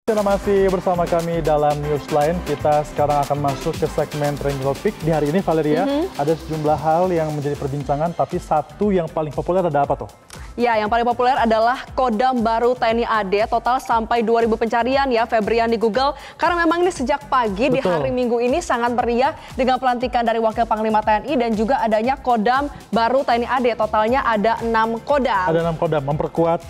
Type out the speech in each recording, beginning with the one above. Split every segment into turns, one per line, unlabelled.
Anda masih bersama kami dalam Newsline. Kita sekarang akan masuk ke segmen Trending Topic. Di hari ini, Valeria, ada sejumlah hal yang menjadi perbincangan, tapi satu yang paling populer ada apa tuh?
Ya, yang paling populer adalah Kodam baru TNI AD, total sampai 2.000 pencarian ya, Febrian di Google. Karena memang ini sejak pagi di hari Minggu ini sangat meriah dengan pelantikan dari Wakil Panglima TNI dan juga adanya Kodam baru TNI AD. Totalnya ada 6 kodam. Ada
6 kodam, memperkuat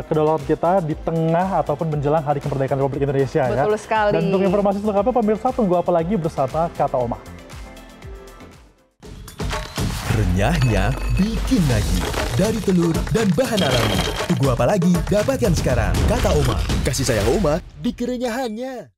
kedaulatan kita di tengah ataupun menjelang Hari Kemerdekaan Republik Indonesia.
Betul sekali.
Dan untuk informasi selengkapnya, pemirsa tunggu apa lagi bersama Kata Oma.
Renyahnya bikin lagi. Dari telur dan bahan alami. Tunggu apa lagi? Dapatkan sekarang. Kata Oma. Kasih sayang Oma di kerenyahannya.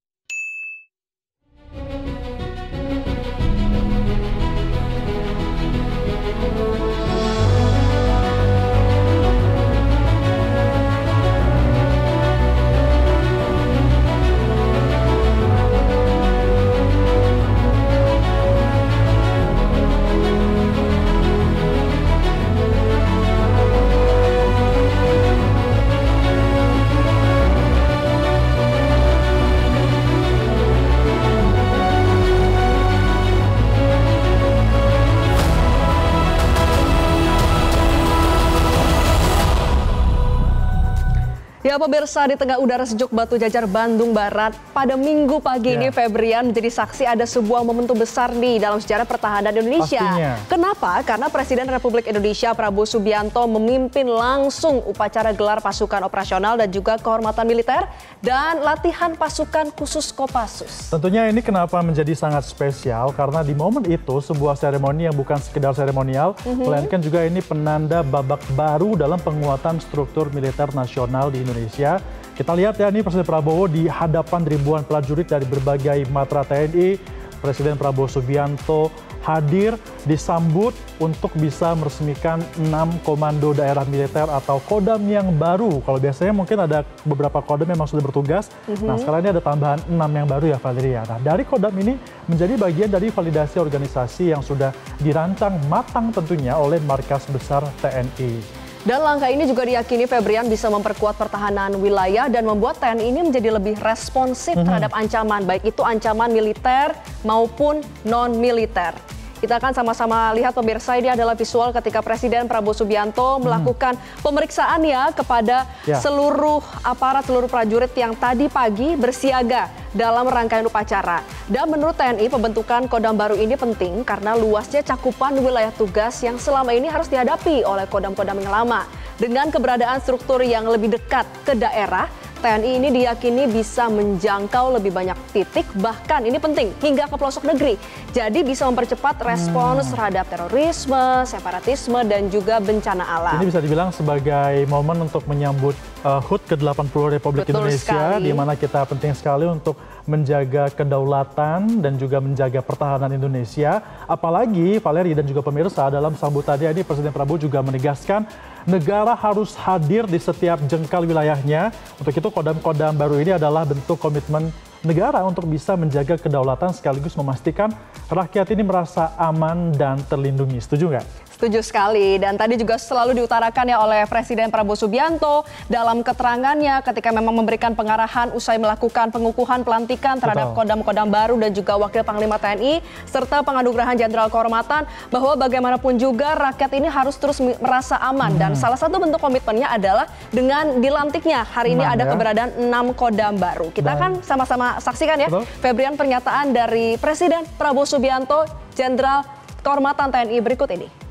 Ya pemirsa, di tengah udara sejuk Batu Jajar, Bandung Barat, pada Minggu pagi ini Febrian menjadi saksi ada sebuah momentum besar nih dalam sejarah pertahanan Indonesia.
Pastinya.
Kenapa? Karena Presiden Republik Indonesia Prabowo Subianto memimpin langsung upacara gelar pasukan operasional dan juga kehormatan militer dan latihan pasukan khusus Kopassus.
Tentunya ini kenapa menjadi sangat spesial, karena di momen itu sebuah seremoni yang bukan sekedar seremonial, melainkan juga ini penanda babak baru dalam penguatan struktur militer nasional di Indonesia. Kita lihat ya, ini Presiden Prabowo di hadapan ribuan prajurit dari berbagai matra TNI. Presiden Prabowo Subianto hadir disambut untuk bisa meresmikan 6 komando daerah militer atau kodam yang baru. Kalau biasanya mungkin ada beberapa kodam yang memang sudah bertugas. Nah, sekarang ini ada tambahan 6 yang baru ya, Valeria. Nah, dari kodam ini menjadi bagian dari validasi organisasi yang sudah dirancang matang tentunya oleh Markas Besar TNI.
Dan langkah ini juga diyakini Febrian bisa memperkuat pertahanan wilayah dan membuat TNI ini menjadi lebih responsif terhadap ancaman, baik itu ancaman militer maupun non-militer. Kita akan sama-sama lihat pemirsa, ini adalah visual ketika Presiden Prabowo Subianto melakukan pemeriksaan ya kepada seluruh aparat, seluruh prajurit yang tadi pagi bersiaga dalam rangkaian upacara. Dan menurut TNI, pembentukan kodam baru ini penting karena luasnya cakupan wilayah tugas yang selama ini harus dihadapi oleh kodam-kodam yang lama. Dengan keberadaan struktur yang lebih dekat ke daerah, TNI ini diyakini bisa menjangkau lebih banyak titik, bahkan ini penting, hingga ke pelosok negeri. Jadi bisa mempercepat respons terhadap terorisme, separatisme, dan juga bencana alam.
Ini bisa dibilang sebagai momen untuk menyambut HUT ke-80 Republik Indonesia, di mana kita penting sekali untuk menjaga kedaulatan dan juga menjaga pertahanan Indonesia. Apalagi Valerie dan juga pemirsa, dalam sambutannya ini Presiden Prabowo juga menegaskan negara harus hadir di setiap jengkal wilayahnya. Untuk itu kodam-kodam baru ini adalah bentuk komitmen negara untuk bisa menjaga kedaulatan sekaligus memastikan rakyat ini merasa aman dan terlindungi. Setuju nggak?
Setuju sekali, dan tadi juga selalu diutarakan ya oleh Presiden Prabowo Subianto dalam keterangannya ketika memang memberikan pengarahan usai melakukan pengukuhan pelantikan terhadap kodam-kodam baru dan juga Wakil Panglima TNI serta penganugerahan Jenderal Kehormatan, bahwa bagaimanapun juga rakyat ini harus terus merasa aman dan salah satu bentuk komitmennya adalah dengan dilantiknya hari ini ada keberadaan 6 kodam baru. Kita akan sama-sama saksikan ya Febrian, pernyataan dari Presiden Prabowo Subianto, Jenderal Kehormatan TNI berikut ini.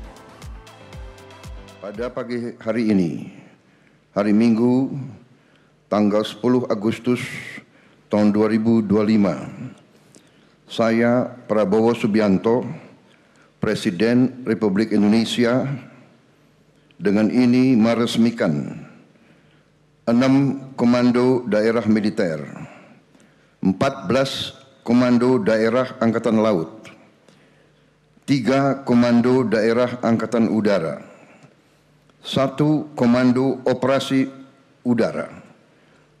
Pada pagi hari ini, hari Minggu, tanggal 10 Agustus tahun 2025, saya Prabowo Subianto, Presiden Republik Indonesia, dengan ini meresmikan 6 komando daerah militer, 14 komando daerah Angkatan Laut, 3 komando daerah Angkatan Udara, 1 komando operasi udara,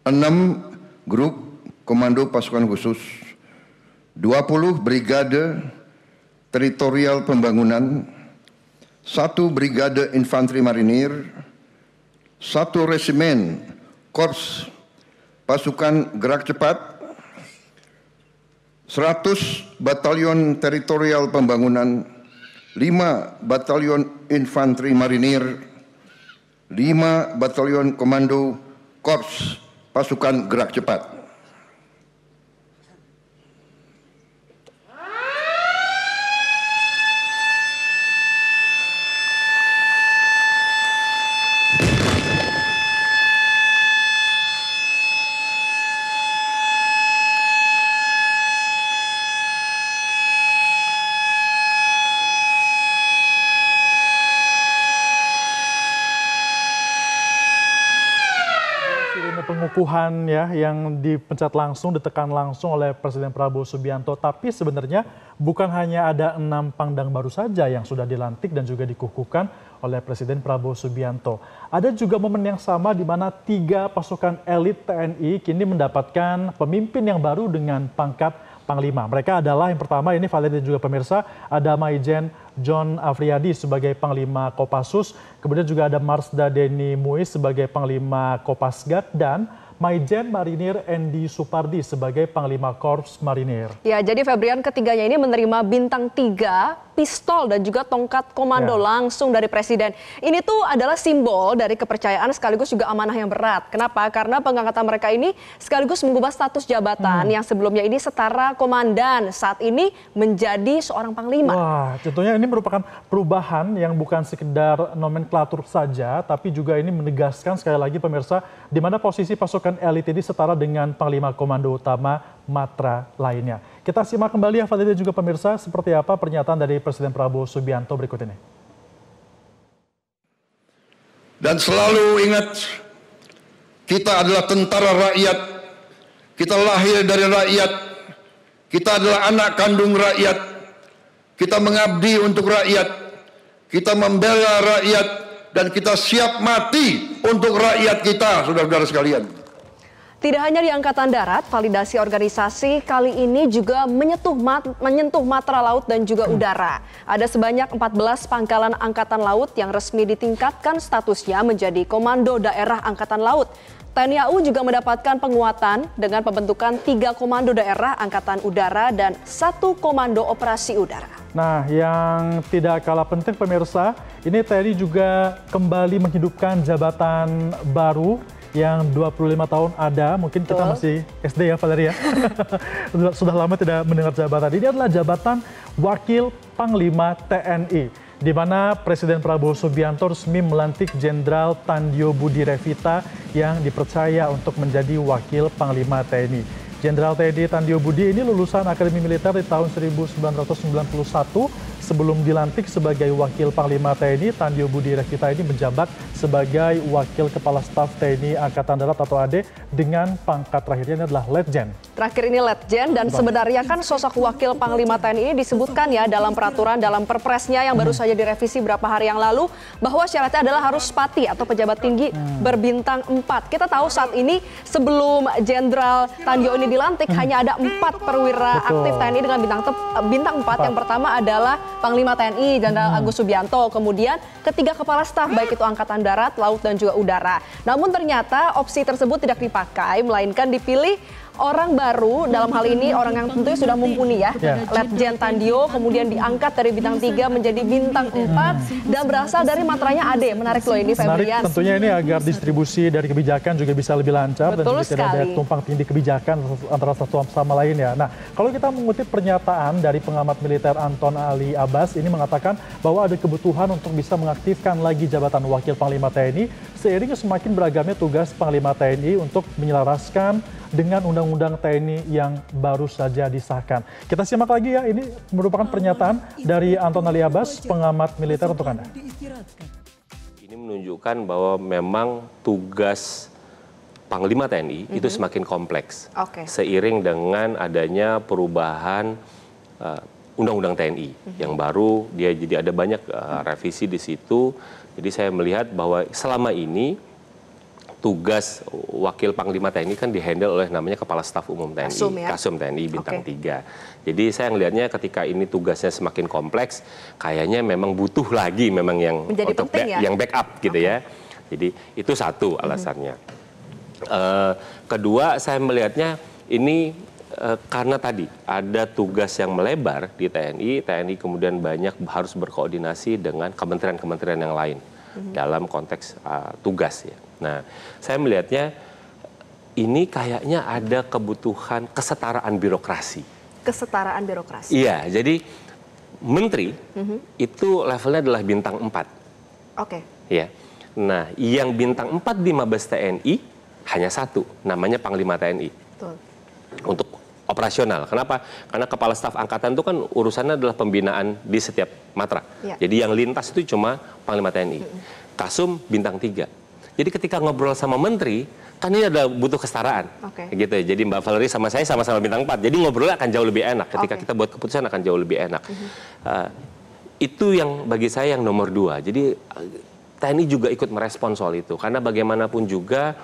6 grup komando pasukan khusus, 20 brigade teritorial pembangunan, 1 brigade infanteri marinir, 1 resimen korps pasukan gerak cepat, 100 batalion teritorial pembangunan, 5 batalion infanteri marinir, 5 batalion komando korps pasukan gerak cepat.
Pengukuhan ya yang dipencet langsung, ditekan langsung oleh Presiden Prabowo Subianto. Tapi sebenarnya bukan hanya ada 6 Pangdam baru saja yang sudah dilantik dan juga dikukuhkan oleh Presiden Prabowo Subianto. Ada juga momen yang sama di mana 3 pasukan elit TNI kini mendapatkan pemimpin yang baru dengan pangkat Panglima. Mereka adalah yang pertama, ini Valerie dan juga pemirsa, ada Maijen John Afriyadi sebagai Panglima Kopassus, kemudian juga ada Marsda Denny Muiz sebagai Panglima Kopasgat, dan Maijen Marinir Endi Supardi sebagai Panglima Korps Marinir.
Ya, jadi Febrian ketiganya ini menerima bintang 3, pistol dan juga tongkat komando langsung dari Presiden. Ini tuh adalah simbol dari kepercayaan sekaligus juga amanah yang berat. Kenapa? Karena pengangkatan mereka ini sekaligus mengubah status jabatan yang sebelumnya ini setara komandan, saat ini menjadi seorang panglima.
Wah, tentunya ini merupakan perubahan yang bukan sekedar nomenklatur saja, tapi juga ini menegaskan sekali lagi pemirsa, di mana posisi pasukan elit ini setara dengan Panglima Komando Utama Matra lainnya. Kita simak kembali ya Fadil dan juga pemirsa seperti apa pernyataan dari Presiden Prabowo Subianto berikut ini.
Dan selalu ingat, kita adalah tentara rakyat, kita lahir dari rakyat, kita adalah anak kandung rakyat, kita mengabdi untuk rakyat, kita membela rakyat, dan kita siap mati untuk rakyat kita, saudara-saudara sekalian.
Tidak hanya di Angkatan Darat, validasi organisasi kali ini juga menyentuh matra laut dan juga udara. Ada sebanyak 14 pangkalan Angkatan Laut yang resmi ditingkatkan statusnya menjadi Komando Daerah Angkatan Laut. TNI AU juga mendapatkan penguatan dengan pembentukan 3 Komando Daerah Angkatan Udara dan 1 Komando Operasi Udara.
Nah, yang tidak kalah penting pemirsa, ini TNI juga kembali menghidupkan jabatan baru yang 25 tahun ada, mungkin kita masih SD ya Valeria. Sudah lama tidak mendengar jabatan. Ini adalah jabatan Wakil Panglima TNI, di mana Presiden Prabowo Subianto resmi melantik Jenderal Tandjo Budi Revita yang dipercaya untuk menjadi Wakil Panglima TNI. Jenderal TNI Tandjo Budi ini lulusan Akademi Militer di tahun 1991. Sebelum dilantik sebagai Wakil Panglima TNI, Tandjo Budi Revita ini menjabat sebagai Wakil Kepala Staf TNI Angkatan Darat atau AD dengan pangkat terakhirnya ini adalah Letjen.
Terakhir ini Letjen, dan sebenarnya kan sosok Wakil Panglima TNI ini disebutkan ya dalam peraturan, dalam perpresnya yang baru saja direvisi beberapa hari yang lalu, bahwa syaratnya adalah harus Pati atau pejabat tinggi berbintang 4. Kita tahu saat ini sebelum Jenderal Tandjo ini dilantik hanya ada 4 perwira aktif TNI dengan bintang 4. Yang pertama adalah Panglima TNI Jenderal Agus Subianto, kemudian ketiga kepala staf baik itu Angkatan Darat, Laut dan juga Udara. Namun ternyata opsi tersebut tidak dipakai, melainkan dipilih orang baru, dalam hal ini orang yang tentunya sudah mumpuni ya. Letjen Tandjo kemudian diangkat dari bintang 3 menjadi bintang 4 dan berasal dari matranya AD. Menarik loh ini Febrian.
Tentunya ini agar distribusi dari kebijakan juga bisa lebih lancar.
Betul
dan tidak ada tumpang tindih kebijakan antara satu sama lain ya. Nah, kalau kita mengutip pernyataan dari pengamat militer Anton Ali Abbas, ini mengatakan bahwa ada kebutuhan untuk bisa mengaktifkan lagi jabatan Wakil Panglima TNI seiring semakin beragamnya tugas Panglima TNI untuk menyelaraskan dengan Undang-Undang TNI yang baru saja disahkan. Kita simak lagi ya, ini merupakan pernyataan dari Anton Ali Abbas, pengamat militer untuk Anda.
Ini menunjukkan bahwa memang tugas Panglima TNI itu semakin kompleks. Seiring dengan adanya perubahan Undang-Undang TNI yang baru, dia jadi ada banyak revisi di situ. Jadi saya melihat bahwa selama ini tugas Wakil Panglima TNI kan dihandle oleh namanya Kepala Staf Umum TNI, Kasum TNI bintang 3. Jadi saya melihatnya ketika ini tugasnya semakin kompleks, kayaknya memang butuh lagi memang yang untuk yang backup gitu ya. Jadi itu satu alasannya. Kedua, saya melihatnya ini karena tadi ada tugas yang melebar di TNI kemudian banyak harus berkoordinasi dengan kementerian-kementerian yang lain dalam konteks tugas ya. Nah, saya melihatnya ini kayaknya ada kebutuhan kesetaraan birokrasi. Kesetaraan birokrasi? Iya, jadi menteri itu levelnya adalah bintang 4. Oke. Ya. Nah, yang bintang 4 di Mabes TNI hanya satu, namanya Panglima TNI. Betul. Untuk operasional. Kenapa? Karena Kepala Staf Angkatan itu kan urusannya adalah pembinaan di setiap matra. Ya. Jadi yang lintas itu cuma Panglima TNI. Kasum bintang 3. Jadi ketika ngobrol sama menteri, kan ini ada butuh kesetaraan. Gitu. Jadi Mbak Valerie sama saya sama-sama bintang 4. Jadi ngobrolnya akan jauh lebih enak. Ketika kita buat keputusan akan jauh lebih enak. Itu yang bagi saya yang nomor 2. Jadi TNI juga ikut merespon soal itu. Karena bagaimanapun juga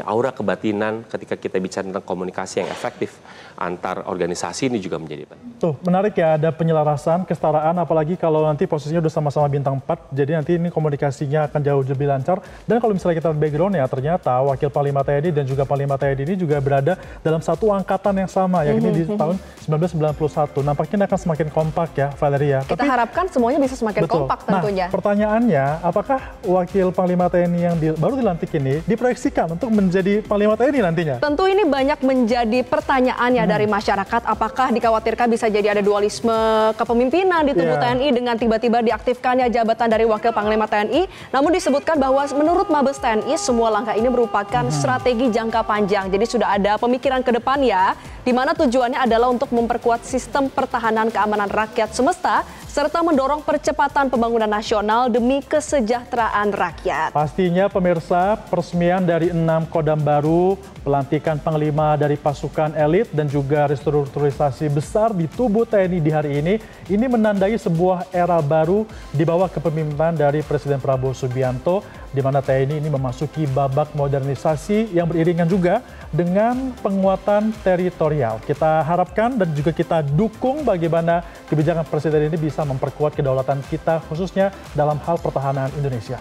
aura kebatinan ketika kita bicara tentang komunikasi yang efektif antar organisasi ini juga menjadi penting. Tuh, menarik ya, ada penyelarasan, kesetaraan, apalagi kalau nanti posisinya udah sama-sama bintang 4, jadi nanti ini komunikasinya akan jauh lebih lancar. Dan kalau misalnya kita background ya, ternyata Wakil Panglima TNI dan juga Panglima TNI ini juga berada dalam satu angkatan yang sama, yakni di tahun 1991. Nampaknya ini akan semakin kompak ya, Valeria.
Kita harapkan semuanya bisa semakin kompak tentunya.
Nah, pertanyaannya, apakah Wakil Panglima TNI yang baru dilantik ini diproyeksi untuk menjadi Panglima TNI nantinya?
Tentu ini banyak menjadi pertanyaan ya dari masyarakat. Apakah dikhawatirkan bisa jadi ada dualisme kepemimpinan di tubuh TNI dengan tiba-tiba diaktifkannya jabatan dari Wakil Panglima TNI? Namun disebutkan bahwa menurut Mabes TNI semua langkah ini merupakan strategi jangka panjang. Jadi sudah ada pemikiran ke depan ya, di mana tujuannya adalah untuk memperkuat sistem pertahanan keamanan rakyat semesta serta mendorong percepatan pembangunan nasional demi kesejahteraan rakyat.
Pastinya pemirsa, peresmian dari 6 kodam baru, pelantikan panglima dari pasukan elit dan juga restrukturisasi besar di tubuh TNI di hari ini menandai sebuah era baru di bawah kepemimpinan dari Presiden Prabowo Subianto, di mana TNI ini memasuki babak modernisasi yang beriringan juga dengan penguatan teritorial. Kita harapkan dan juga kita dukung bagaimana kebijakan Presiden ini bisa memperkuat kedaulatan kita khususnya dalam hal pertahanan Indonesia.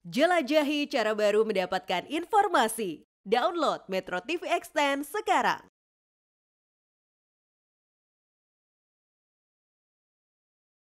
Jelajahi cara baru mendapatkan informasi. Download Metro TV Extend sekarang.